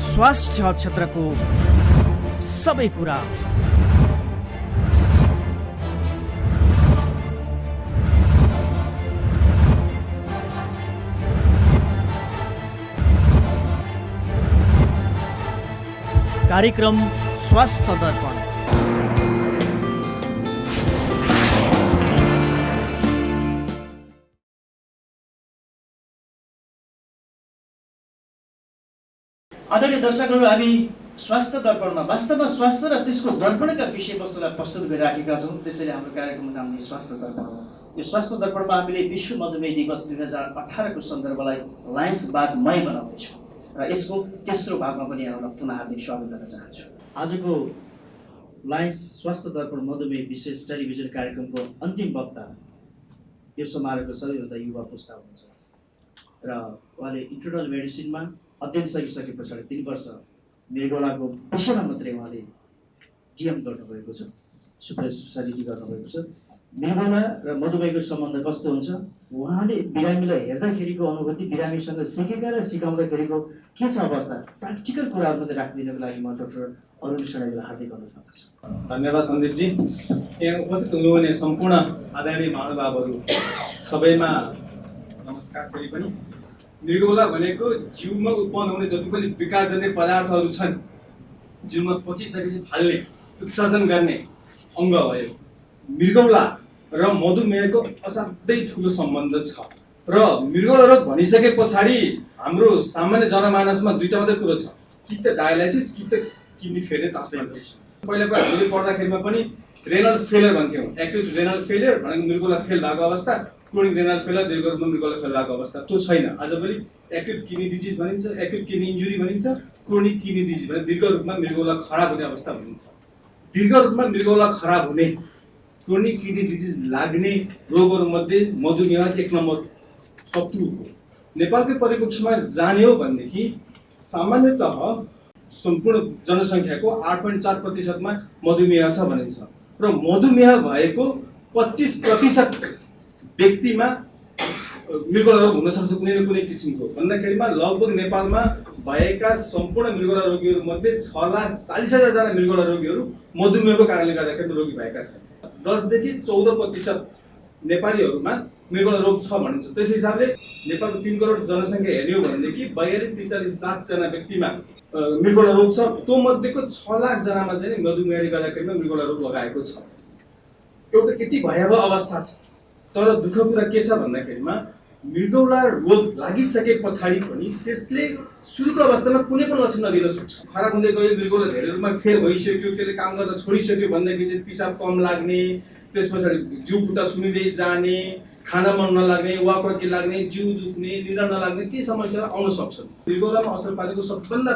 स्वास्थ्य क्षेत्रको सबै कुरा। कार्यक्रम स्वास्थ्य दर्पण। आदरणीय दर्शकहरू, हामी स्वास्थ्य दर्पणमा वास्तवमा स्वास्थ्य र त्यसको दर्पणका विषयवस्तुलाई प्रस्तुत गरिराखेका छौँ। त्यसैले हाम्रो कार्यक्रमको नाम नै स्वास्थ्य दर्पण हो। यो स्वास्थ्य दर्पणमा हामीले विश्व मधुमेह दिवस 2018 को सन्दर्भलाई लायन्सवादमय बनाउँदैछौँ र यसको तेस्रो भागमा पनि यहाँलाई पुनः हार्दिक स्वागत गर्न चाहन्छु। आजको लायन्स स्वास्थ्य दर्पण मधुमेह विशेष टेलिभिजन कार्यक्रमको अन्तिम वक्ता यो समारोहको सबैभन्दा युवा पुस्ता हुनुहुन्छ र उहाँले इन्टरनल मेडिसिनमा अध्ययन सकिसके पछाडि 3 वर्ष मृगौलाको विषयमा मात्रै उहाँले डिएम गर्नुभएको छ, सुपर स्पेसालिटी गर्नुभएको छ। मृगौला र मधुमेहको सम्बन्ध कस्तो हुन्छ, उहाँले बिरामीलाई हेर्दाखेरिको अनुभूति, बिरामीसँग सिकेका र सिकाउँदाखेरिको के छ अवस्था, प्र्याक्टिकल कुराहरू मात्रै राखिदिनको लागि म डाक्टर अरुण शर्माजीलाई हार्दिक अनुरोध गर्दछु। धन्यवाद सन्दीपजी। यहाँ उपस्थित हुनुहुने सम्पूर्ण आदरणीय महानुभावहरू सबैमा नमस्कार। फेरि पनि मृगौला भनेको जिउमा उत्पन्न हुने जति पनि विकारजन्य पदार्थहरू छन्, जिउमा पचिसकेपछि फाल्ने, उत्सर्जन गर्ने अङ्ग भयो। मृगौला र मधुमेहको असाध्यै ठुलो सम्बन्ध छ र मृगौला रोग भनिसके पछाडि हाम्रो सामान्य जनमानसमा दुईटा मात्रै कुरो छ, कि त डायलाइसिस कि त किडनी फेल्यर ट्रान्सप्लान्टेसन। पहिलाको हामीले पढ्दाखेरिमा पनि रेनल फेलियर भन्थ्यौँ। एक्युट रेनल फेलियर भनेको मृगौला फेल भएको अवस्था, क्रोनिक रेनल फेलियर दीर्घ रूपमा मृगौला फेल भएको अवस्था। त्यो छैन। आजभोलि एक्युट किडनी डिजिज भनिन्छ, एक्युट किडनी इन्जुरी भनिन्छ, क्रोनिक किडनी डिजिज भने दीर्घ रूपमा मृगौला खराब हुने अवस्था भनिन्छ। दीर्घ रूपमा मृगौला खराब हुने, क्रोनिक किडनी डिजिज लाग्ने रोगहरूमध्ये मधुमेह 1 नम्बर शत्रु हो। नेपालकै परिप्रेक्ष्यमा जाने हो भनेदेखि सामान्यतः सम्पूर्ण जनसङ्ख्याको 8.4% मधुमेह छ भनिन्छ र मधुमेह भएको 25% व्यक्तिमा मृगौला रोग हुन सक्छ कुनै न कुनै किसिमको। भन्दाखेरिमा लगभग नेपालमा भएका सम्पूर्ण मृगौला रोगीहरू मध्ये 6,40,000 जना मृगौला रोगीहरू मधुमेहको कारणले गर्दाखेरि रोगी भएका छन्। 10 देखि 14% नेपालीहरूमा मृगौला रोग छ भनिन्छ। त्यस हिसाबले नेपालको 3 करोड जनसङ्ख्या हेर्यो भनेदेखि 42-43 लाख जना व्यक्तिमा मृगौला रोग छ। त्यो मध्येको 6 लाख जनामा चाहिँ मधुमेहले गर्दाखेरिमा मृगौला रोग लगाएको छ। एउटा यति भयावह अवस्था छ। तर दुःख कुरा के छ भन्दाखेरिमा मृगौला रोग लागिसके पछाडि पनि त्यसले सुरुको अवस्थामा कुनै पनि लक्षण नदिन सक्छ। खराब हुँदै गयो, मृगौला धेरै रूपमा फेल भइसक्यो, त्यसले काम गर्न छोडिसक्यो भन्दाखेरि चाहिँ पिसाब कम लाग्ने, त्यस पछाडि जिउ खुट्टा सुनिँदै जाने, खाना मन नलाग्ने, वाकवाकी लाग्ने, जिउ दुख्ने, निद्रा नलाग्ने, ती समस्याहरू आउन सक्छन्। मृगौलामा असर पारेको सबभन्दा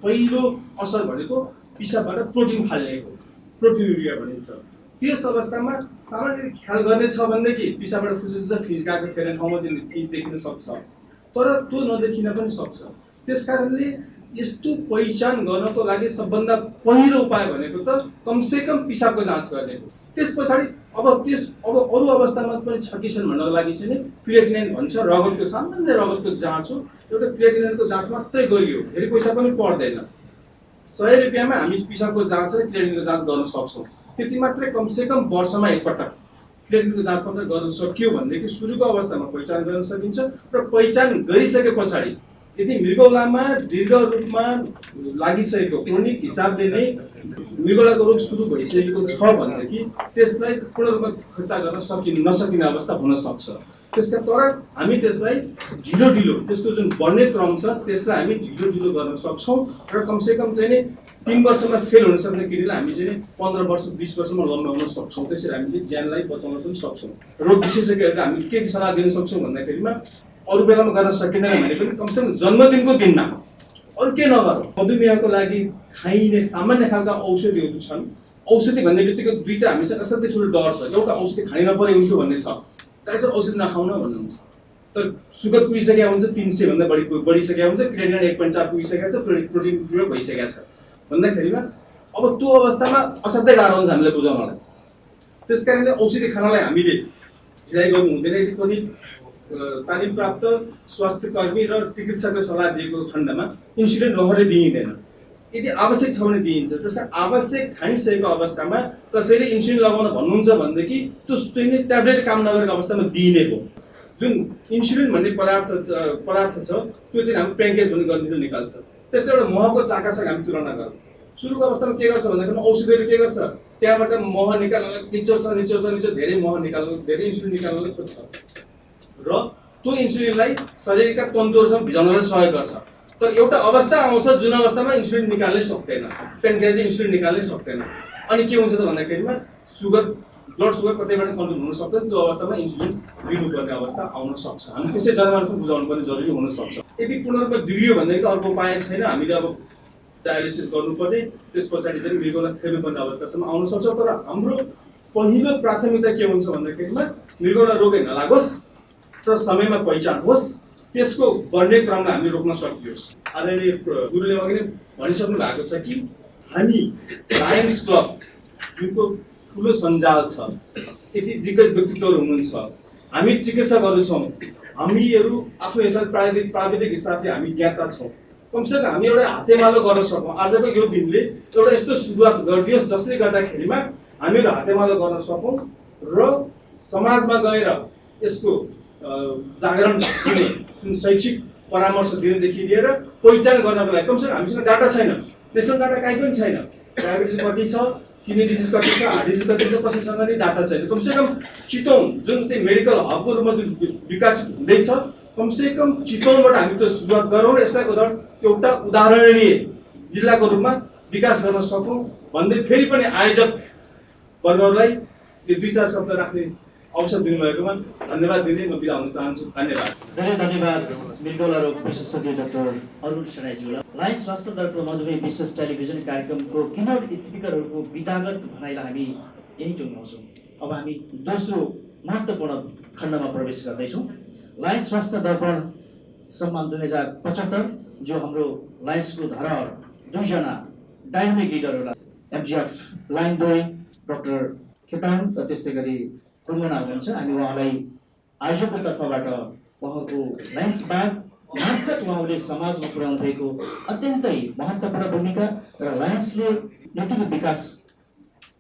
पहिलो असर भनेको पिसाबबाट प्रोटिन फाल्ने हो, प्रोटिनुरिया भनिन्छ। त्यस अवस्थामा सामान्य ख्याल गर्ने छ भनेदेखि पिसाबबाट फुसफुस फिज गएको फेर्ने ठाउँमा चाहिँ फिज देखिन सक्छ, तर त्यो नदेखिन पनि सक्छ। त्यसकारणले यस्तो पहिचान गर्नको लागि सबभन्दा पहिलो उपाय भनेको त कमसेकम पिसाबको जाँच गर्ने हो। त्यस पछाडि अब अरू अवस्थामा पनि छ कि छैन भन्नको लागि चाहिँ क्रिएटिनिन भन्छ, रगतको सामान्य रगतको जाँच हो। एउटा क्रिएटिनिनको जाँच मात्रै गरियो, धेरै पैसा पनि पर्दैन। 100 रुपियाँमा हामी पिसाबको जाँच र क्रिएटिनिनको जाँच गर्न सक्छौँ। त्यति मात्रै कमसेकम वर्षमा एकपटक क्रिएटिनिनको जाँच मात्रै गर्न सकियो भनेदेखि सुरुको अवस्थामा पहिचान गर्न सकिन्छ र पहिचान गरिसके पछाडि यदि मृगौलामा दीर्घ रूपमा लागिसकेको क्रोनिक हिसाबले नै मृगौलाको रोग सुरु भइसकेको छ भनेदेखि त्यसलाई पूर्ण रूपमा फिर्ता गर्न नसकिने अवस्था हुन सक्छ। त्यसका तर हामी त्यसलाई ढिलो त्यसको जुन बढ्ने क्रम छ त्यसलाई हामी ढिलो गर्न सक्छौँ र कमसेकम चाहिँ नि 3 वर्षमा फेल हुन सक्ने किडनीलाई हामी चाहिँ 15 वर्ष 20 वर्षमा लम्ब्याउन सक्छौँ। त्यसरी हामीले ज्यानलाई बचाउन पनि सक्छौँ। रोग विशेषज्ञहरूले हामी के सल्लाह दिन सक्छौँ भन्दाखेरिमा अरू बेलामा गर्न सकिँदैन भने पनि कमसेकम जन्मदिनको दिनमा अरू के नगरौँ, मधुमेहको लागि खाइने सामान्य खालका औषधिहरू छन्। औषधि भन्ने बित्तिकै दुईटा हामीसँग असाध्यै ठुलो डर छ। एउटा औषधि खाइ नपरे हुन्थ्यो भन्ने छ, त्यसै औषधि नखाउन भन्नुहुन्छ। तर सुगर पुगिसकेको हुन्छ, 300 भन्दा बढिसकेको हुन्छ, क्रिएटिनिन 1.4 पुगिसकेको छ, प्रोटिन पुरा भइसकेको छ भन्दाखेरिमा अब त्यो अवस्थामा असाध्यै गाह्रो हुन्छ हामीले बुझाउनलाई। त्यसकारणले औषधि खानलाई हामीले ढिलाइ गर्नु हुँदैन। यदि पनि तालिम प्राप्त स्वास्थ्य कर्मी र चिकित्सकले सल्लाह दिएको खण्डमा इन्सुलिन रहरै दिइँदैन। यदि आवश्यक छ भने दिइन्छ। त्यसका आवश्यक ठानिसकेको अवस्थामा कसैले इन्सुलिन लगाउन भन्नुहुन्छ भनेदेखि त्यो नै ट्याब्लेट काम नगरेको अवस्थामा दिइने हो। जुन इन्सुलिन भन्ने पदार्थ छ त्यो चाहिँ हाम्रो प्याङ्केज भन्ने गन्थीले निकाल्छ। त्यसले एउटा महको चाकासँग हामी तुलना गर्छौँ। सुरुको अवस्थामा के गर्छ भन्दाखेरि औषधिले के गर्छ, त्यहाँबाट मह निकाल्नलाई निचोर्छ धेरै मह निकाल्नु, धेरै इन्सुलिन निकाल्नलाई खोज्छ र त्यो इन्सुलिनलाई शरीरका तन्तुहरूसँग भिजाउनलाई सहयोग गर्छ। तर एउटा अवस्था आउँछ जुन अवस्थामा इन्सुलिन निकाल्नै सक्दैन, प्यानक्रियासले इन्सुलिन निकाल्नै सक्दैन। अनि के हुन्छ त भन्दाखेरिमा ब्लड सुगर कतैबाट कन्ट्रोल हुन सक्छ। त्यो अवस्थामा इन्सुलिन दिनुपर्ने अवस्था आउन सक्छ। हामी त्यसै जनमानसमा बुझाउनु पर्ने जरुरी हुन सक्छ। यदि पूर्ण रूपमा बिग्रियो भनेदेखि अर्को उपाय छैन, हामीले अब डायलिसिस गर्नुपर्ने, त्यस पछाडि चाहिँ मृगौला फेर्नुपर्ने अवस्थासम्म आउन सक्छ। तर हाम्रो पहिलो प्राथमिकता के हुन्छ भन्दाखेरिमा मृगौला रोगै नलागोस् र समयमा पहिचान होस्, त्यसको बढ्ने क्रमलाई हामीले रोक्न सकियोस्। आदरणीय गुरुले अघि नै भनिसक्नु भएको छ कि हामी लायन्स क्लब जुनको ठुलो सञ्जाल छ, यति दिग्गज व्यक्तित्वहरू हुनुहुन्छ, हामी चिकित्सकहरू छौँ, हामीहरू आफ्नो हिसाब प्राविधिक हिसाबले हामी ज्ञाता छौँ। कमसेकम हामी एउटा हातेमालो गर्न सकौँ। आजको यो दिनले एउटा यस्तो सुरुवात गरिदियोस् जसले गर्दाखेरिमा हामीहरू हातेमालो गर्न सकौँ र समाजमा गएर यसको जागरण दिने, शैक्षिक परामर्श दिनेदेखि लिएर पहिचान गर्नको लागि कमसेकम हामीसँग डाटा छैन, नेसनल डाटा कहीँ पनि छैन। डायबिटिज कति छ, किडनी डिजिज कति छ, हार्ट डिजिज कति छ, कसैसँग नि डाटा छैन। कमसेकम चितवन जुन चाहिँ मेडिकल हबको रूपमा जुन विकास हुँदैछ, कमसेकम चितवनबाट हामी त्यो सुरुवात गरौँ र यसलाई एउटा उदाहरणीय जिल्लाको रूपमा विकास गर्न सकौँ भन्दै फेरि पनि आयोजक वर्गहरूलाई यो 2-4 शब्द राख्ने अवसर दिनुभएकोमा धन्यवाद दिँदै म बिदा हुन चाहन्छु। धन्यवाद। धेरै धन्यवाद मृगौला रोग विशेषज्ञ डाक्टर अरुण सेनाईज्यूलाई। लायन्स स्वास्थ्य दर्पण मधुमेह विशेष टेलिभिजन कार्यक्रमको किनोट स्पिकरहरूको विधागत भनाइलाई हामी यही टुङ्ग्याउँछौँ। अब हामी दोस्रो महत्त्वपूर्ण खण्डमा प्रवेश गर्दैछौँ। लायन्स स्वास्थ्य दर्पण सम्मान 2075 जो हाम्रो लायन्सको धरोहर 2 जना डायनामिक लिडरहरूलाई एमजिएफ लाइन 2 डाक्टर खेतान र त्यस्तै गरी कुङ्गना हुनुहुन्छ। हामी उहाँलाई आयोजकको तर्फबाट उहाँको लायन्सबाद मार्फत उहाँले समाजमा पुर्याउनु भएको अत्यन्तै महत्त्वपूर्ण भूमिका र लायन्सले नेतृत्व विकास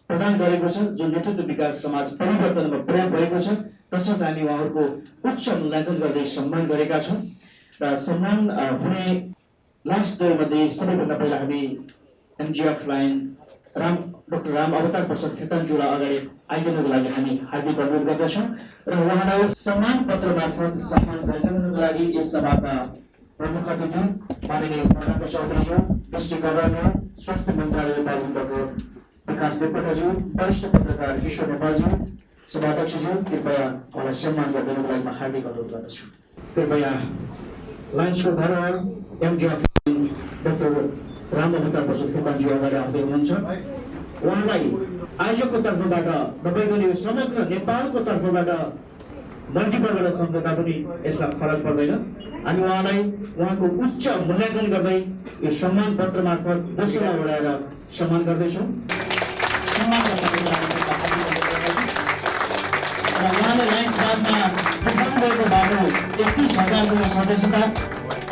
प्रदान गरेको छ, जुन नेतृत्व विकास समाज परिवर्तनमा प्रयोग भएको छ, तसर्थ हामी उहाँहरूको उच्च मूल्याङ्कन गर्दै सम्मान गरेका छौँ। र सम्मान हुने लास्ट 2 मध्ये सबैभन्दा पहिला हामी एमजिएफ लाइन डाक्टर राम अवतार प्रसाद खेतानज्यूलाई अगाडि आइदिनुको लागि हामी हार्दिक अनुरोध गर्दछौँ र उहाँलाई सम्मान पत्र मार्फत सम्मान गरिदिनुको लागि यस सभाका प्रमुख अतिथि माननीय प्रधान चौधरीज्यू, डिस्ट्रिक्ट गभर्नर, स्वास्थ्य मन्त्रालय विभागको विकास देवकोटाज्यू, वरिष्ठ पत्रकार किशोर नेपालज्यू, सभाध्यक्षज्यू, कृपया उहाँलाई सम्मान गरिदिनुको लागि म हार्दिक अनुरोध गर्दछु। कृपया लायन्सको धरोहर एमजिएफ डाक्टर राम अवतार प्रसाद खेतानज्यू अगाडि आउँदै हुनुहुन्छ। उहाँलाई आयोजकको तर्फबाट तपाईँको यो समग्र नेपालको तर्फबाट मल्टिपलबाट सम्झौता पनि यसलाई फरक पर्दैन। हामी उहाँलाई उहाँको उच्च मूल्याङ्कन गर्दै यो सम्मान पत्र मार्फत दोस्रोमा बढाएर सम्मान गर्दैछौँ। उहाँले लायन्सबादमा पुग्नुभएको बाटो 31,000को सदस्यता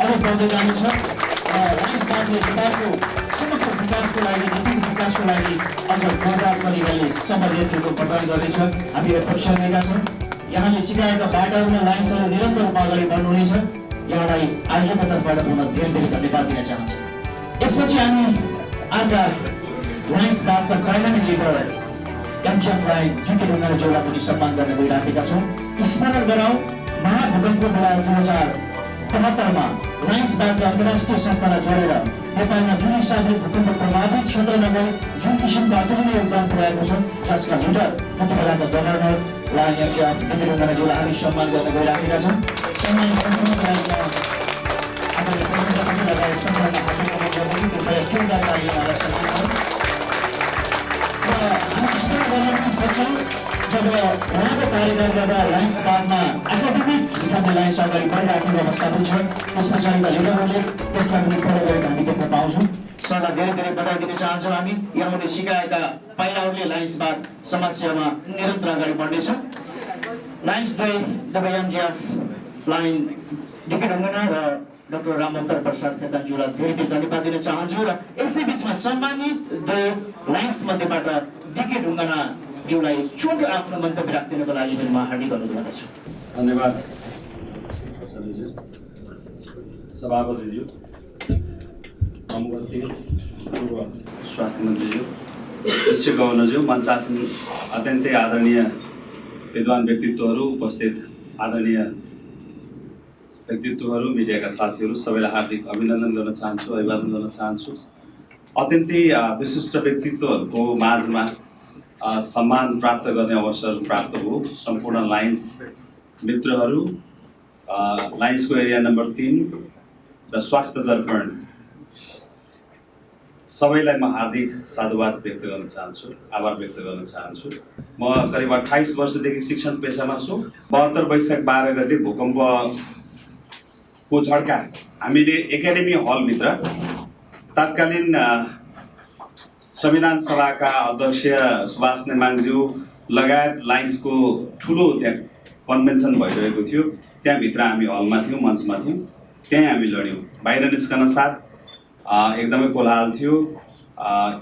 अरू बढ्दै जानेछ। लायन्सबादले नेपालको समग्र विकासको लागि, नीतिगत विकासको लागि अझ बर्बाद गरिरहने समन्वयको प्रदान गर्नेछ। हामी अपेक्षा गरेका छौँ। यहाँले सिकाएका बाटाहरूमा लायन्सहरू निरन्तर रूपमा अगाडि बढ्नुहुनेछ। यहाँलाई आयोजकको तर्फबाट पुनः धेरै धेरै धन्यवाद दिन चाहन्छु। यसपछि हामी आएका लायन्सबादका डायनामिक लिडर एमजिएफ लाइन जुके ढुङ्गाज्यूलाई पनि सम्मान गर्न गइराखेका छौँ। स्मरण गराउँ, महाभूकम्पको बेला 2072मा लायन्सबादले अन्तर्राष्ट्रिय संस्थालाई जोडेर नेपालमा जुन हिसाबले भूकम्प प्रभावित क्षेत्रमा गए जुन किसिमको अतुलनीय योगदान पुर्याएको छ, जसका लिडर जति बेलाका गभर्नर लाइन एमजिएफ जुके ढुङ्गाज्यूलाई हामी सम्मान गर्न गइराखेका छौँ। सम्मान सम्पूर्ण जब उहाँको कार्यकालबाट लायन्सबादमा एकाडेमिक हिसाबले लायन्स अगाडि बढिराखेको अवस्था पनि छ, त्यस पछाडिका लिडरहरूले त्यसलाई पनि फलो गरेको हामी देख्न पाउँछौँ। सरलाई धेरै धेरै बधाई दिन चाहन्छौँ। हामी यहाँले सिकाएका पाइलाहरूले लायन्सबाद समाजसेवामा निरन्तर अगाडि बढ्नेछ। लायन्स 2 एमजिएफ लाइन डिके ढुङ्गाना र डाक्टर रामअवतार प्रसाद खेतानज्यूलाई धेरै धेरै धन्यवाद दिन चाहन्छु र यसै बिचमा सम्मानित दो लाइन्स मध्येबाट डिके ढुङ्गानाज्यूलाई छोटो आफ्नो मन्तव्य राखिदिनको लागि म हार्दिक अनुरोध गर्दछु। धन्यवाद सभापतिज्यू, पूर्व स्वास्थ्य मन्त्रीज्यू, डिस्ट्रिक्ट गभर्नरज्यू, मञ्चासन अत्यन्तै आदरणीय विद्वान व्यक्तित्वहरू, उपस्थित आदरणीय व्यक्तित्वहरू, मिडियाका साथीहरू, सबैलाई हार्दिक अभिनन्दन गर्न चाहन्छु, अभिवादन गर्न चाहन्छु। अत्यन्तै विशिष्ट व्यक्तित्वहरूको माझमा सम्मान प्राप्त गर्ने अवसर प्राप्त हो। सम्पूर्ण लाइन्स मित्रहरू, लाइन्सको एरिया नम्बर 3 र स्वास्थ्य दर्पण सबैलाई म हार्दिक साधुवाद व्यक्त गर्न चाहन्छु, आभार व्यक्त गर्न चाहन्छु। म करिब 28 वर्षदेखि शिक्षण पेसामा छु। 72 वैशाख 12 गते भूकम्पको झड्का हामीले एकाडेमी हलभित्र तत्कालीन संविधान सभाका अध्यक्ष सुभाष नेमाङज्यू लगायत लाइन्सको ठुलो त्यहाँ कन्भेन्सन भइरहेको थियो। त्यहाँभित्र हामी हलमा थियौँ, मञ्चमा थियौँ। त्यहीँ हामी लड्यौँ। बाहिर निस्कन साथ एकदमै कोलाहल थियो।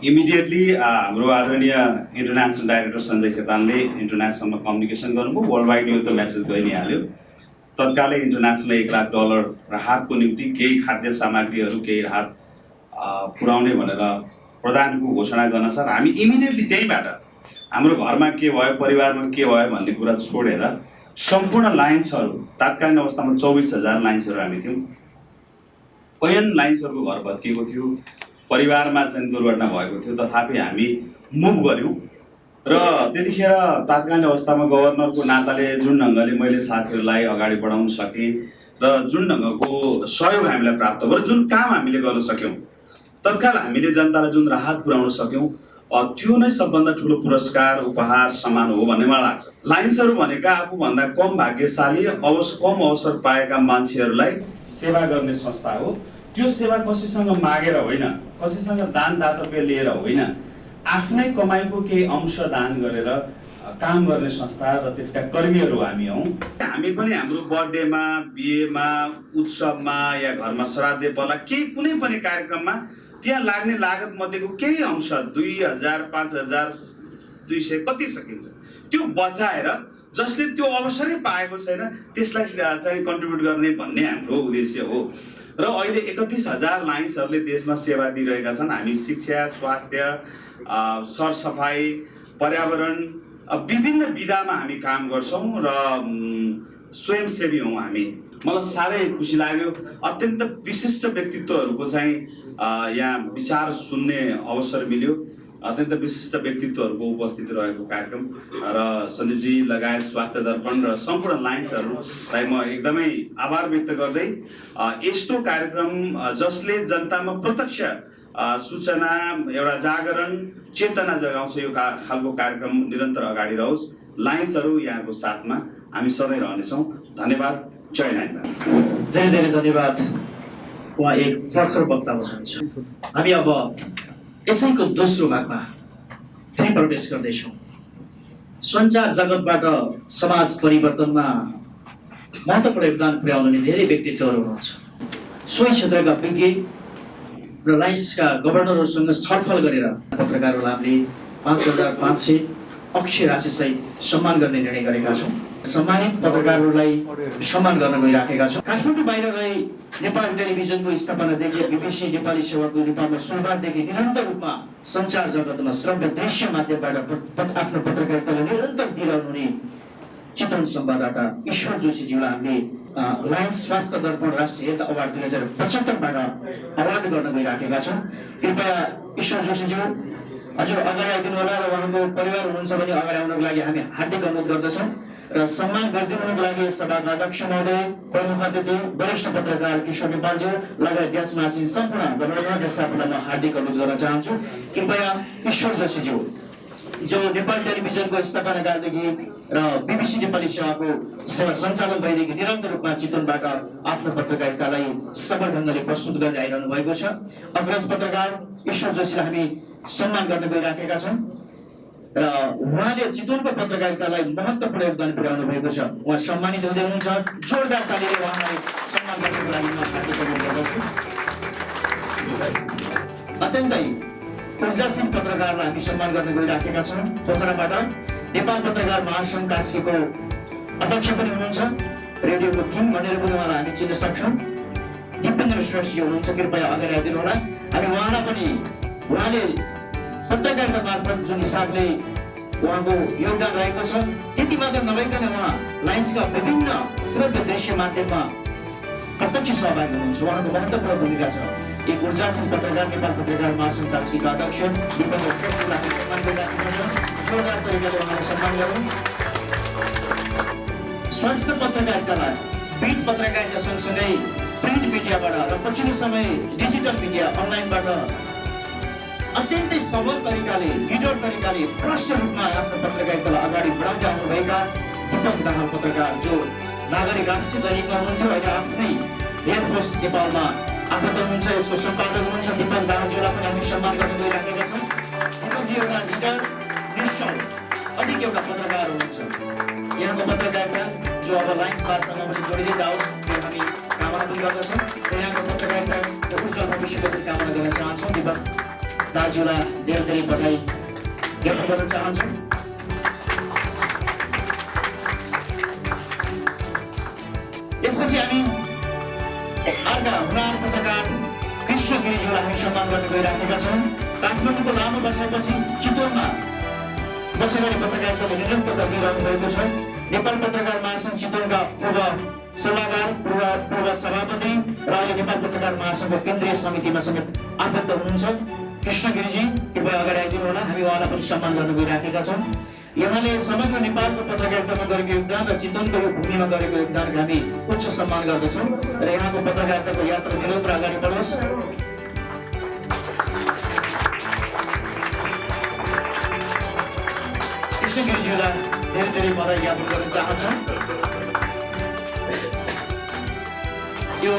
इमिडिएटली हाम्रो आदरणीय इन्टरनेसनल डाइरेक्टर सञ्जय खेतानले इन्टरनेसनलमा कम्युनिकेसन गर्नुभयो। वर्ल्ड वाइड यो त मेसेज गइ नै हाल्यो। तत्कालै इन्टरनेसनल $1 लाख राहतको निम्ति केही खाद्य सामग्रीहरू, केही राहत पुर्याउने भनेर प्रदानको घोषणा गर्न साथ हामी इमिडिएटली त्यहीँबाट हाम्रो घरमा के भयो, परिवारमा के भयो भन्ने कुरा छोडेर सम्पूर्ण लाइन्सहरू, तात्कालीन अवस्थामा 24,000 लाइन्सहरू हामी थियौँ। कैयन लाइन्सहरूको घर भत्किएको थियो, परिवारमा चाहिँ दुर्घटना भएको थियो, तथापि हामी मुभ गऱ्यौँ र त्यतिखेर तात्कालीन अवस्थामा गभर्नरको नाताले जुन ढङ्गले मैले साथीहरूलाई अगाडि बढाउन सकेँ र जुन ढङ्गको सहयोग हामीलाई प्राप्त भयो र जुन काम हामीले गर्न सक्यौँ, तत्काल हामीले जनतालाई जुन राहत पुर्याउन सक्यौँ, त्यो नै सबभन्दा ठुलो पुरस्कार, उपहार, सम्मान हो भन्ने मलाई लाग्छ। लाइन्सहरू भनेका आफूभन्दा कम भाग्यशाली, कम अवसर पाएका मान्छेहरूलाई सेवा गर्ने संस्था हो। त्यो सेवा कसैसँग मागेर होइन, कसैसँग दान दातव्य लिएर होइन, आफ्नै कमाइको केही अंश दान गरेर काम गर्ने संस्था र त्यसका कर्मीहरू हामी हौँ। हामी पनि हाम्रो बर्थडेमा, बिहेमा, उत्सवमा या घरमा श्राद्ध पर्ला केही कुनै पनि कार्यक्रममा त्यहाँ लाग्ने लागत मध्येको केही अंश 2,000, 5,000, 200 कति सकिन्छ त्यो बचाएर जसले त्यो अवसरै पाएको छैन त्यसलाई चाहिँ कन्ट्रिब्युट गर्ने भन्ने हाम्रो उद्देश्य हो। र अहिले 31,000 लाइन्सहरूले देशमा सेवा दिइरहेका छन्। हामी शिक्षा, स्वास्थ्य, सरसफाइ, पर्यावरण, विभिन्न विधामा हामी काम गर्छौँ र स्वयंसेवी हौँ हामी। मलाई साह्रै खुसी लाग्यो। अत्यन्त विशिष्ट व्यक्तित्वहरूको चाहिँ यहाँ विचार सुन्ने अवसर मिल्यो। अत्यन्त विशिष्ट व्यक्तित्वहरूको उपस्थिति रहेको कार्यक्रम र सञ्जीवजी लगायत स्वास्थ्य दर्पण र सम्पूर्ण लाइन्सहरूलाई म एकदमै आभार व्यक्त गर्दै यस्तो कार्यक्रम जसले जनतामा प्रत्यक्ष सूचना, एउटा जागरण, चेतना जगाउँछ, यो खालको कार्यक्रम निरन्तर अगाडि रहोस्। लाइन्सहरू यहाँको साथमा हामी सधैँ रहनेछौँ। धन्यवाद। जय लाइन। धेरै धेरै धन्यवाद। उहाँ एक प्रखर वक्ता हुनुहुन्छ। हामी अब यसैको दोस्रो भागमा फेरि प्रवेश गर्दैछौँ। सञ्चार जगतबाट समाज परिवर्तनमा महत्त्वपूर्ण योगदान पुर्याउने धेरै व्यक्तित्वहरू हुनुहुन्छ। सोही क्षेत्रका विज्ञ र लाइन्सका गभर्नरहरूसँग छलफल गरेर पत्रकारहरूलाई हामीले 5,500 अक्षय राशिसहित सम्मान गर्ने निर्णय गरेका छौँ। सम्मानित पत्रकारहरूलाई सम्मान गर्न गइराखेका छौँ। काठमाडौँ बाहिर रही नेपाल टेलिभिजनको स्थापनादेखि BBC नेपाली सेवाको नेपालमा सुरुवातदेखि निरन्तर रूपमा सञ्चार जगतमा श्रव्य दृश्य माध्यमबाट आफ्नो पत्रकारितालाई निरन्तर दिइरहनुहुने चितवन संवाददाता ईश्वर जोशीज्यूलाई हामीले लायन्स स्वास्थ्य दर्पण राष्ट्रिय हेल्थ अवार्ड 2075बाट अवार्ड गर्न गइराखेका छौँ। कृपया ईश्वर जोशीज्यू हजुर अगाडि आइदिनु होला र उहाँको परिवार हुनुहुन्छ भने अगाडि आउनको लागि हामी हार्दिक अनुरोध गर्दछौँ र सम्मान गरिदिनुको लागि सभाका अध्यक्ष महोदय, प्रमुख अतिथि, वरिष्ठ पत्रकार किशोर नेपालज्यू लगायत देशमाथि सम्पूर्ण गणमान्य साथीलाई म हार्दिक अनुरोध गर्न चाहन्छु। कृपया ईश्वर जोशीज्यू जो नेपाल टेलिभिजनको स्थापना कालदेखि र BBC नेपाली सेवाको सेवा सञ्चालन भएदेखि निरन्तर रूपमा चितवनबाट आफ्नो पत्रकारितालाई सफल ढङ्गले प्रस्तुत गर्दै आइरहनु भएको छ। अग्रज पत्रकार ईश्वर जोशीलाई हामी सम्मान गर्न गइराखेका छौँ। र उहाँले चितवनको पत्रकारितालाई महत्त्वपूर्ण योगदान पुर्याउनु भएको छ। उहाँ सम्मानित हुँदै हुनुहुन्छ। जोरदार तालीले उहाँलाई सम्मान गर्नको लागि म हार्दिक अनुरोध गर्दछु। अत्यन्तै ऊर्जाशील पत्रकारलाई हामी सम्मान गर्न गइराखेका छौँ। पोखराबाट नेपाल पत्रकार महासङ्घ कास्कीको अध्यक्ष पनि हुनुहुन्छ। रेडियोको किङ भनेर पनि उहाँलाई हामी चिन्न सक्छौँ। दिपेन्द्र श्रेष्ठजी हुनुहुन्छ, कृपया अगाडि आइदिनु होला। हामी उहाँलाई पनि उहाँले पत्रकारिता मार्फत जुन हिसाबले उहाँको योगदान रहेको छ त्यति मात्र नभइकन उहाँ लाइन्सका विभिन्न श्रव्य दृश्य माध्यममा प्रत्यक्ष सहभागी हुनुहुन्छ। उहाँको महत्त्वपूर्ण भूमिका छ। एक ऊर्जाशील पत्रकार नेपाल पत्रकार महासङ्घ कास्कीका अध्यक्ष दिपेन्द्र श्रेष्ठलाई सम्मान गरिराखेका छौँ। जोरदार तरिकाले उहाँलाई सम्मान गरौँ। स्वस्थ पत्रकारितालाई प्रिन्ट पत्रकारिता सँगसँगै प्रिन्ट मिडियाबाट र पछिल्लो समय डिजिटल मिडिया अनलाइनबाट अत्यन्तै सबल तरिकाले निडर तरिकाले प्रष्ट रूपमा आफ्नो पत्रकारितालाई अगाडि बढाउँदै आउनुभएका दिपक दाहाल पत्रकार जो नागरिक राष्ट्रिय दैनिकमा हुनुहुन्थ्यो, अहिले आफ्नै एयरफोर्स नेपालमा आबद्ध हुनुहुन्छ। यसको सम्पादक हुनुहुन्छ दिपक दाहालज्यूलाई पनि हामी सम्मान गर्न गइराखेका छौँ। दिपकजी एउटा निडर निश्चल अधिक एउटा पत्रकार हुनुहुन्छ। यहाँको पत्रकारिता जो अब लाइन्स भाषामा पनि जोडिँदै जाओस् त्यो हामी कामना पनि गर्दछौँ र यहाँको पत्रकारिताको उज्जवल भविष्यको पनि कामना गर्न चाहन्छौँ। दिपक दाजुलाई धेरै धेरै बधाई व्यक्त गर्न चाहन्छौँ। यसपछि हामी अर्का हुनार पत्रकार कृष्ण गिरिज्यूलाई हामी सम्मान गर्न गइराखेका छौँ। काठमाडौँको लामो बसाइपछि चितवनमा बसेर पत्रकारिताले निरन्तरता दिइरहनु भएको छ। नेपाल पत्रकार महासङ्घ चितवनका पूर्व सल्लाहकार, पूर्व सभापति र अहिले नेपाल पत्रकार महासङ्घको केन्द्रीय समितिमा समेत आबद्ध हुनुहुन्छ। कृष्ण गिरिजी कृपया अगाडि आइदिनु होला। हामी उहाँलाई पनि सम्मान गर्न गइराखेका छौँ। यहाँले समग्र नेपालको पत्रकारितामा गरेको योगदान र चितवनको यो भूमिमा गरेको योगदानको हामी उच्च सम्मान गर्दछौँ र यहाँको पत्रकारिताको यात्रा निरन्तर अगाडि बढोस्। कृष्ण गिरिज्यूलाई धेरै धेरै बधाई ज्ञापन गर्न चाहन्छौँ। यो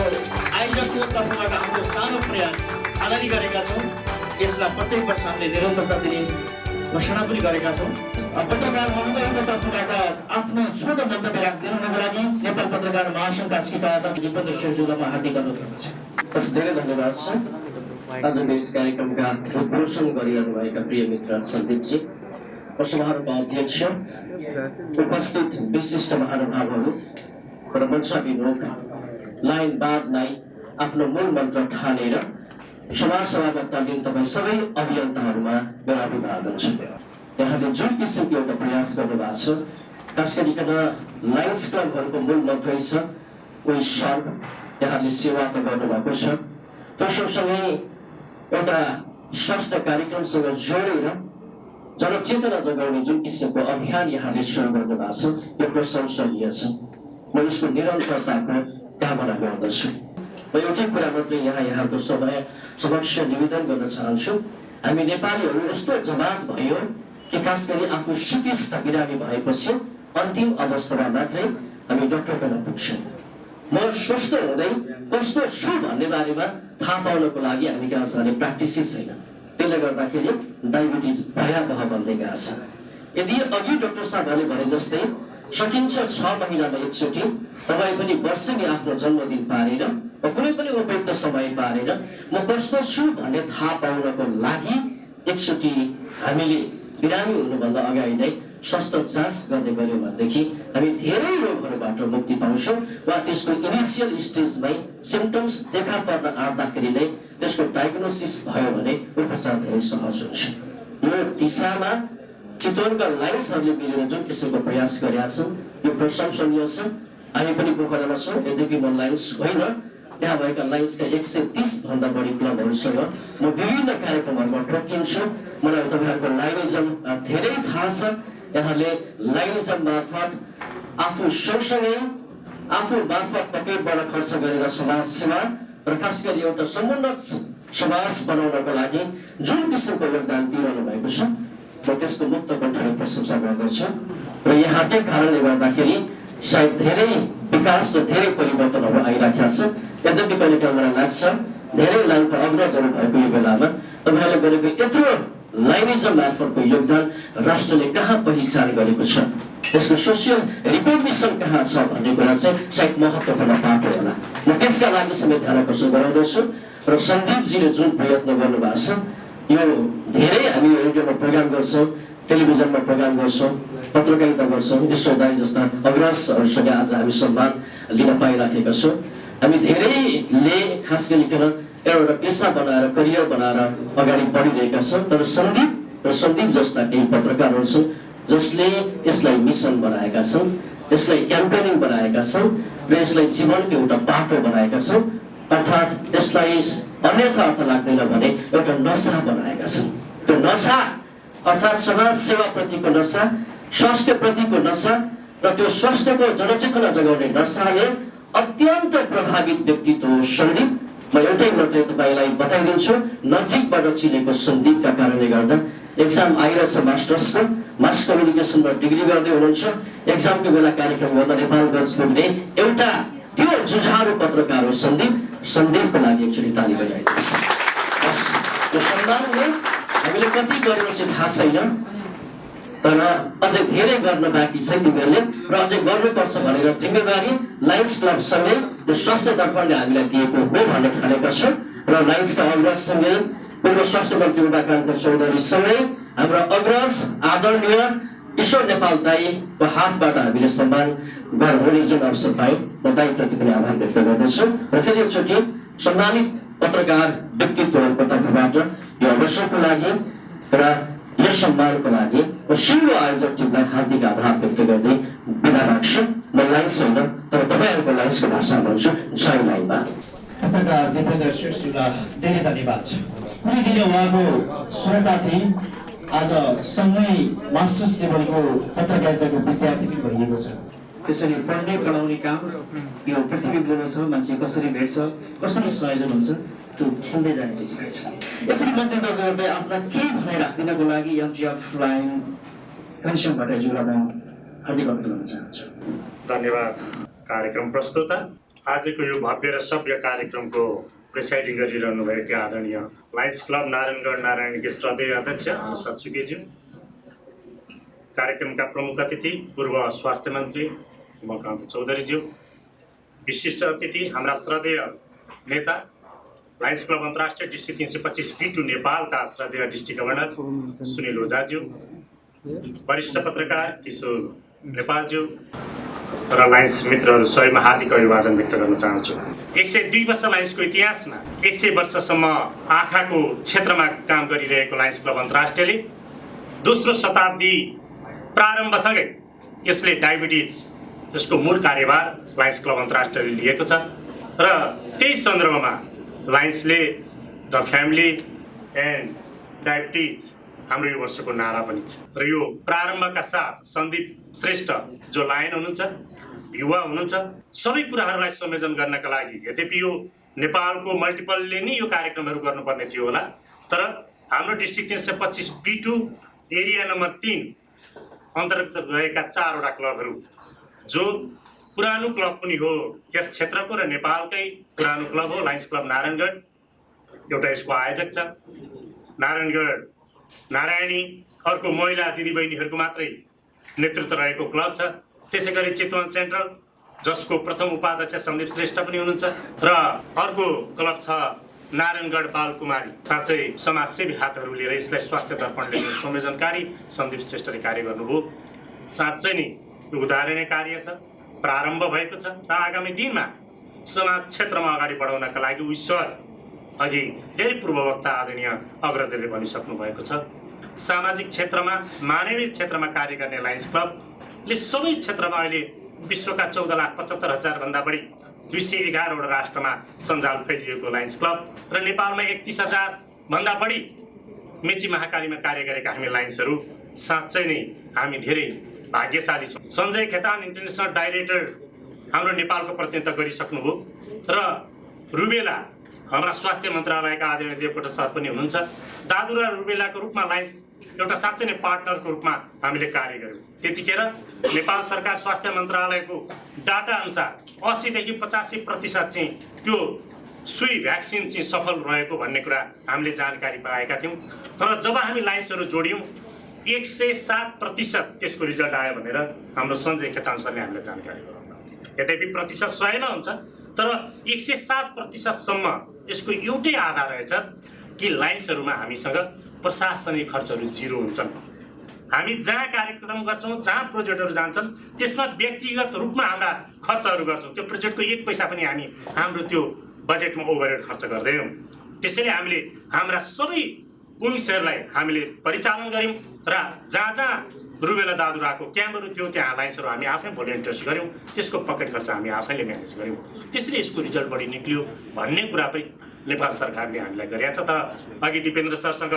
आयोजकको तर्फबाट हाम्रो सानो प्रयास अगाडि गरेका छौँ। यसलाई प्रत्येक वर्ष हामीले निरन्तरता दिने घोषणा पनि गरेका छौँ। पत्रकार महोदयको तर्फबाट आफ्नो छोटो मन्तव्य राखिदिनुको लागि नेपाल पत्रकार महासङ्घ कास्कीका अध्यक्ष दिपेन्द्र श्रेष्ठज्यूलाई म हार्दिक अनुरोध गर्दछु। हस्, धेरै धन्यवाद छ। आजको यस कार्यक्रमका उद्घोषण गरिरहनु भएका प्रिय मित्र सन्दीपजी, सभाहरूका अध्यक्ष, उपस्थित विशिष्ट महानुभावहरू र मञ्चाभिमुख लाइनवादलाई आफ्नो मूल मन्त्र ठानेर समाजसेवामा तालिम तपाईँ सबै अभियन्ताहरूमा मेरो अभिवादन छ। यहाँले जुन किसिमको एउटा प्रयास गर्नुभएको छ, खास गरिकन लायन्स क्लबहरूको मूल मन्त्रै छ वी सर्भ। यहाँले सेवा त गर्नुभएको छ, त्यो सँगसँगै एउटा स्वास्थ्य कार्यक्रमसँग जोडेर जनचेतना जगाउने जुन किसिमको अभियान यहाँले सुरु गर्नुभएको छ, यो प्रशंसनीय छ। म यसको निरन्तरताको कामना गर्दछु। म एउटै कुरा मात्रै यहाँको समक्ष निवेदन गर्न चाहन्छु। हामी नेपालीहरू यस्तो जमात भयो कि खास गरी आफू सिकिस्त बिरामी भएपछि अन्तिम अवस्थामा मात्रै हामी डाक्टर कहाँ पुग्छौँ। म स्वस्थ हुँदै कस्तो छु भन्ने बारेमा थाहा पाउनको लागि हामी कहाँ जाने प्र्याक्टिसै छैन। त्यसले गर्दाखेरि डायबिटिज भयावह बन्दै गएको छ। यदि अघि डाक्टर साहबले भने जस्तै सकिन्छ 6 महिनामा एकचोटि तपाईँ पनि वर्षेनी आफ्नो जन्मदिन पारेर कुनै पनि उपयुक्त समय पारेर म कस्तो छु भन्ने थाहा पाउनको लागि एकचोटि हामीले बिरामी हुनुभन्दा अगाडि नै स्वास्थ्य जाँच गर्ने गऱ्यौँ भनेदेखि हामी धेरै रोगहरूबाट मुक्ति पाउँछौँ वा त्यसको इनिसियल स्टेजमै सिम्टम्स देखा पर्न आँट्दाखेरि नै त्यसको डायग्नोसिस भयो भने उपचार धेरै सहज हुन्छ। यो दिशामा चितवनका लाइन्सहरूले मिलेर जुन किसिमको प्रयास गरेका छन् यो प्रशंसनीय छ। हामी पनि पोखरामा छौँ, यद्यपि म लाइन्स होइन, त्यहाँ भएका लाइन्सका 130 भन्दा बढी क्लबहरूसँग म विभिन्न कार्यक्रमहरूमा टोकिन्छु। मलाई तपाईँहरूको लाइनिजम धेरै थाहा छ। यहाँले लाइनिजम मार्फत आफू सँगसँगै आफू मार्फत पकेटबाट खर्च गरेर समाज सेवा र खास गरी एउटा समुन्नत समाज बनाउनको लागि जुन किसिमको योगदान दिइरहनु भएको छ म त्यसको मुक्त कण्ठले प्रशंसा गर्दछु। र यहाँकै कारणले गर्दाखेरि सायद धेरै विकास र धेरै परिवर्तनहरू आइराखेका छ। यद्यपि कहिलेकाहीँ मलाई लाग्छ धेरै लाइनको अग्रजहरू भएको यो बेलामा तपाईँहरूले गरेको यत्रो लाइनिजम मार्फतको योगदान राष्ट्रले कहाँ पहिचान गरेको छ, त्यसको सोसियल रिकग्निसन कहाँ छ भन्ने कुरा चाहिँ सायद महत्त्वपूर्ण पाटो होला। म त्यसका लागि समेत ध्यान आकर्षण गराउँदैछु। र सन्दीपजीले जुन प्रयत्न गर्नुभएको छ, यो धेरै हामी रेडियोमा प्रोग्राम गर्छौँ, टेलिभिजनमा प्रोग्राम गर्छौँ, पत्रकारिता गर्छौँ, ईश्वरदाई जस्ता अग्रजहरूसँग आज हामी सम्मान लिन पाइराखेका छौँ। हामी धेरैले खास गरिकन एउटा पेसा बनाएर करियर बनाएर अगाडि बढिरहेका छौँ। तर सन्दीप जस्ता केही पत्रकारहरू छन् जसले यसलाई मिसन बनाएका छन्, यसलाई क्याम्पेनिङ बनाएका छन् र यसलाई जीवनको एउटा बाटो बनाएका छन्। अर्थात् यसलाई अन्यथा अर्थ लाग्दैन भने एउटा नसा बनाएका छन्। त्यो नसा अर्थात् समाज सेवाप्रतिको नसा, स्वास्थ्यप्रतिको नसा र त्यो स्वास्थ्यको जनचेतना जगाउने नसाले अत्यन्त प्रभावित व्यक्तित्व हो सन्दीप। म एउटै मात्रै तपाईँलाई बताइदिन्छु, नजिकबाट चिनेको सन्दीपका कारणले गर्दा एक्जाम आइरहेछ मास्टर्सको, मास कम्युनिकेसनमा डिग्री गर्दै हुनुहुन्छ। एक्जामको बेला कार्यक्रम गर्न नेपालगञ्ज पुग्ने एउटा त्यो जुझारु पत्रकार हो सन्दीप। सन्दीपको लागि एकचोटि ताली बजाइदिनुहोस्। त्यो सम्मानले हामीले कति गर्नु चाहिँ थाहा छैन, तर अझै धेरै गर्न बाँकी छ तिमीहरूले र अझै गर्नुपर्छ भनेर जिम्मेवारी लायन्स क्लबसँगै र स्वास्थ्य दर्पणले हामीलाई दिएको हो भन्ने ठानेका छौँ। र लायन्सका अग्रजसँगै पूर्व स्वास्थ्य मन्त्री उमाकान्त चौधरीसँगै हाम्रा अग्रज आदरणीय ईश्वर नेपाल दाईको हातबाट हामीले सम्मान हुने जुन अवसर पायौँ, म दाईप्रति पनि आभार व्यक्त गर्दछु। र फेरि एकचोटि सम्मानित पत्रकार व्यक्तित्वहरूको तर्फबाट यो अवसरको लागि र यस सम्मानको लागि म सिङ्गो आयोजक टिमलाई हार्दिक आभार व्यक्त गर्दै बिदा राख्छु। म लाइन्स होइन तर तपाईँहरूको लाइन्सको भाषा भन्छु, जय लाइनमा। पत्रकार दिपेन्द्र श्रेष्ठलाई धेरै धन्यवाद छ। कुनै दिन उहाँको श्रोता थिए, आज सँगै मास्टर्स लेभलको पत्रकारिताको विद्यार्थी पनि भइएको छ। त्यसरी पढ्ने पढाउने काम यो पृथ्वी ग्लोबल छ, मान्छे कसरी भेट्छ, कसरी संयोजन हुन्छ, त्यो खेल्दै जाने चिज रहेछ। यसरी मध्येमा जोड्दै आफ्ना केही भनाइ राखिदिनको लागि एमजिएफ फ्लाइङ घनश्याम भट्टराईज्यूलाई म हार्दिक अभिनन्दन गर्न चाहन्छु। धन्यवाद कार्यक्रम प्रस्तुता। आजको यो भव्य र सभ्य कार्यक्रमको प्रेसाइडिङ गरिरहनु भएका आदरणीय लायन्स क्लब नारायणगढ नारायणकी श्रद्धेय अध्यक्ष अनुसार सुकेज्यू, कार्यक्रमका प्रमुख अतिथि पूर्व स्वास्थ्य मन्त्री उमाकान्त चौधरीज्यू, विशिष्ट अतिथि हाम्रा श्रद्धेय नेता लायन्स क्लब अन्तर्राष्ट्रिय डिस्ट्रिक्ट 325 P2 नेपालका श्रद्धेय डिस्ट्रिक्ट गभर्नर सुनिल ओझाज्यू, वरिष्ठ पत्रकार किशोर नेपालज्यू र लायन्स मित्रहरू सबैमा हार्दिक अभिवादन व्यक्त गर्न चाहन्छु। 102 वर्ष लायन्सको इतिहासमा 100 वर्षसम्म आँखाको क्षेत्रमा काम गरिरहेको लायन्स क्लब अन्तर्राष्ट्रियले दोस्रो शताब्दी प्रारम्भसँगै यसले डायबिटिज यसको मूल कार्यभार लायन्स क्लब अन्तर्राष्ट्रियले लिएको छ र त्यही सन्दर्भमा लायन्सले द फ्यामिली एन्ड डायबिटिज हाम्रो यो वर्षको नारा पनि छ। र यो प्रारम्भका साथ सन्दीप श्रेष्ठ जो लायन हुनुहुन्छ, युवा हुनुहुन्छ, सबै कुराहरूलाई संयोजन गर्नका लागि, यद्यपि यो नेपालको मल्टिपलले नै यो कार्यक्रमहरू गर्नुपर्ने थियो होला, तर हाम्रो डिस्ट्रिक्ट 325 P2 एरिया नम्बर 3 अन्तर्गत रहेका 4वटा क्लबहरू जो पुरानो क्लब पनि हो यस क्षेत्रको र नेपालकै पुरानो क्लब हो लायन्स क्लब नारायणगढ, एउटा यसको आयोजक छ। नारायणगढ नारायणी अर्को महिला दिदीबहिनीहरूको मात्रै नेतृत्व रहेको क्लब छ। त्यसै गरी चितवन सेन्ट्रल जसको प्रथम उपाध्यक्ष सन्दीप श्रेष्ठ पनि हुनुहुन्छ र अर्को क्लब छ नारायणगढ बालकुमारी। साँच्चै समाजसेवी हातहरू लिएर यसलाई स्वास्थ्य दर्पणले संयोजनकारी सन्दीप श्रेष्ठले कार्य गर्नुभयो। साँच्चै नै यो उदाहरणीय कार्य छ, प्रारम्भ भएको छ र आगामी दिनमा समाज क्षेत्रमा अगाडि बढाउनका लागि ईश्वर अघि धेरै पूर्ववक्ता आदरणीय अग्रजले भनिसक्नु भएको छ। सामाजिक क्षेत्रमा मानवीय क्षेत्रमा कार्य गर्ने लायन्स क्लबले सबै क्षेत्रमा अहिले विश्वका 14,75,000 भन्दा बढी 211वटा राष्ट्रमा सञ्जाल फैलिएको लायन्स क्लब र नेपालमा 31,000 भन्दा बढी मेची महाकालीमा कार्य गरेका हामी लायन्सहरू साँच्चै नै हामी धेरै भाग्यशाली छौँ। सञ्जय खेतान इन्टरनेसनल डाइरेक्टर हाम्रो नेपालको प्रतिनिधित्व गरिसक्नुभयो र रुबेला हाम्रा स्वास्थ्य मन्त्रालयका आदरणीय देवकोटा सर पनि हुनुहुन्छ। दादुरा रुबेलाको रूपमा लायन्स एउटा साँच्चै नै पार्टनरको रूपमा हामीले कार्य गर्यौँ। त्यतिखेर नेपाल सरकार स्वास्थ्य मन्त्रालयको डाटा अनुसार 80 देखि 85% चाहिँ त्यो सुई भ्याक्सिन चाहिँ सफल रहेको भन्ने कुरा हामीले जानकारी पाएका थियौँ। तर जब हामी लाइन्सहरू जोड्यौँ 107% त्यसको रिजल्ट आयो भनेर हाम्रो सञ्जय खेतान सरले हामीलाई जानकारी गराउनु। यद्यपि प्रतिशत 100मा हुन्छ तर 107%सम्म यसको एउटै आधार रहेछ कि लाइन्सहरूमा हामीसँग प्रशासनिक खर्चहरू जिरो हुन्छन्। हामी जहाँ कार्यक्रम गर्छौँ, जहाँ प्रोजेक्टहरू जान्छन् त्यसमा व्यक्तिगत रूपमा हाम्रा खर्चहरू गर्छौँ। त्यो प्रोजेक्टको 1 पैसा पनि हामी हाम्रो त्यो बजेटमा ओभरहेड खर्च गर्दैनौँ। त्यसैले हामीले हाम्रा सबै विङ्सहरूलाई हामीले परिचालन गऱ्यौँ र जहाँ जहाँ रुबेला दादुराको क्याम्पहरू थियो त्यहाँ लाइन्सहरू हामी आफै भोलिन्टियर्स गऱ्यौँ। त्यसको पकेट खर्च हामी आफैले म्यानेज गऱ्यौँ। त्यसरी यसको रिजल्ट बढी निक्लियो भन्ने कुरा पनि नेपाल सरकारले हामीलाई गरेको छ। तर अघि दिपेन्द्र सरसँग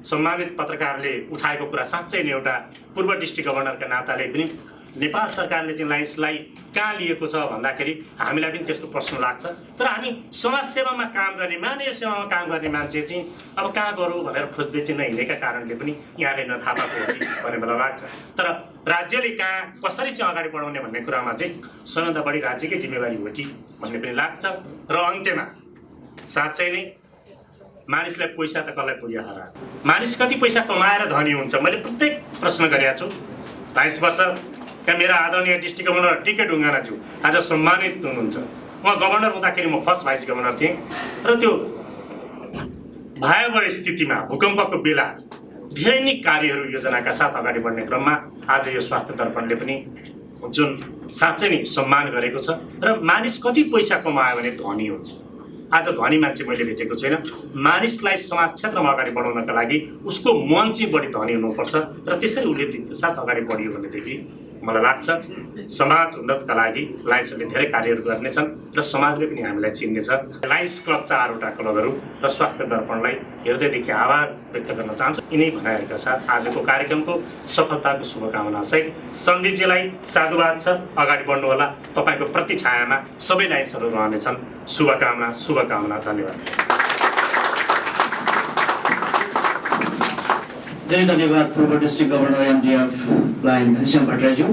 सम्मानित पत्रकारले उठाएको कुरा साँच्चै नै एउटा पूर्व डिस्ट्रिक्ट गभर्नरका नाताले पनि नेपाल सरकारले चाहिँ लाइन्सलाई कहाँ लिएको छ भन्दाखेरि हामीलाई पनि त्यस्तो प्रश्न लाग्छ। तर हामी समाजसेवामा काम गर्ने, मानवीय सेवामा काम गर्ने मान्छे चाहिँ अब कहाँ गरौँ भनेर खोज्दै चाहिँ नहिँडेका कारणले पनि यहाँले नथाहा पाएको हो कि भन्ने मलाई लाग्छ। तर राज्यले कहाँ कसरी चाहिँ अगाडि बढाउने भन्ने कुरामा चाहिँ सबैभन्दा बढी राज्यकै जिम्मेवारी हो कि भन्ने पनि लाग्छ। र अन्त्यमा साँच्चै नै मानिसलाई पैसा त कसलाई पुग्यो हरा, मानिस कति पैसा कमाएर धनी हुन्छ? मैले प्रत्येक प्रश्न गरेको छु। 22 वर्षका मेरा आदरणीय डिस्ट्रिक्ट गभर्नर टिके ढुङ्गानाज्यू आज सम्मानित हुनुहुन्छ। उहाँ गभर्नर हुँदाखेरि म फर्स्ट भाइस गभर्नर थिएँ र त्यो भयावह स्थितिमा भूकम्पको बेला धेरै नै कार्यहरू योजनाका साथ अगाडि बढ्ने क्रममा आज यो स्वास्थ्य दर्पणले पनि जुन साँच्चै नै सम्मान गरेको छ। र मानिस कति पैसा कमायो भने धनी हुन्छ? आज धनी मान्छे मैले भेटेको छैन। मानिसलाई समाज क्षेत्रमा अगाडि बढाउनका लागि उसको मन चाहिँ बढी धनी हुनुपर्छ र त्यसरी उसले दिनको साथ अगाडि बढियो भनेदेखि मलाई लाग्छ समाज उन्नतका लागि लायन्सहरूले धेरै कार्यहरू गर्नेछन् र समाजले पनि हामीलाई चिन्नेछ। लायन्स क्लब 4वटा क्लबहरू र स्वास्थ्य दर्पणलाई हृदयदेखि आभार व्यक्त गर्न चाहन्छु। यिनै भनाइहरूका साथ आजको कार्यक्रमको सफलताको शुभकामना सहित सन्दीपजीलाई साधुवाद छ। अगाडि बढ्नु होला। तपाईँको प्रतिछायामा सबै लायन्सहरू रहनेछन्। शुभकामना, शुभकामना। धन्यवाद। धेरै धन्यवाद पूर्व डिस्ट्रिक्ट गभर्नर एमडिएफ लायन घनश्याम भट्टराईज्यू।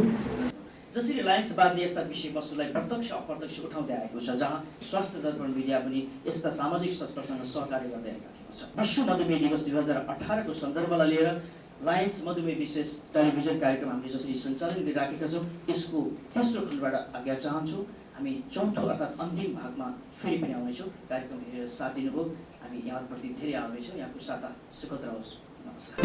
जसरी लायन्सवादले यस्ता विषयवस्तुलाई प्रत्यक्ष अप्रत्यक्ष उठाउँदै आएको छ, जहाँ स्वास्थ्य दर्पण मिडिया पनि यस्ता सामाजिक संस्थासँग सहकार्य गर्दै आएको छ। विश्व मधुमेह दिवस 2018 को सन्दर्भलाई लिएर लायन्स मधुमेह विशेष टेलिभिजन कार्यक्रम हामीले जसरी सञ्चालन गरिराखेका छौँ, यसको तेस्रो खण्डबाट आज्ञा चाहन्छौँ। हामी चौथो अर्थात् अन्तिम भागमा फेरि पनि आउनेछौँ। कार्यक्रम हेरेर साथ दिनुभयो। हामी यहाँप्रति धेरै आभारी छौँ। यहाँको साता सुखद रहोस्। नमस्कार।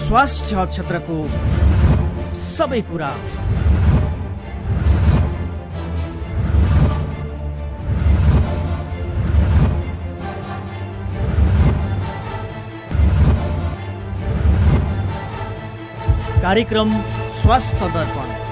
स्वास्थ्य क्षेत्रको सबै कुरा कार्यक्रम स्वास्थ्य दर्पण।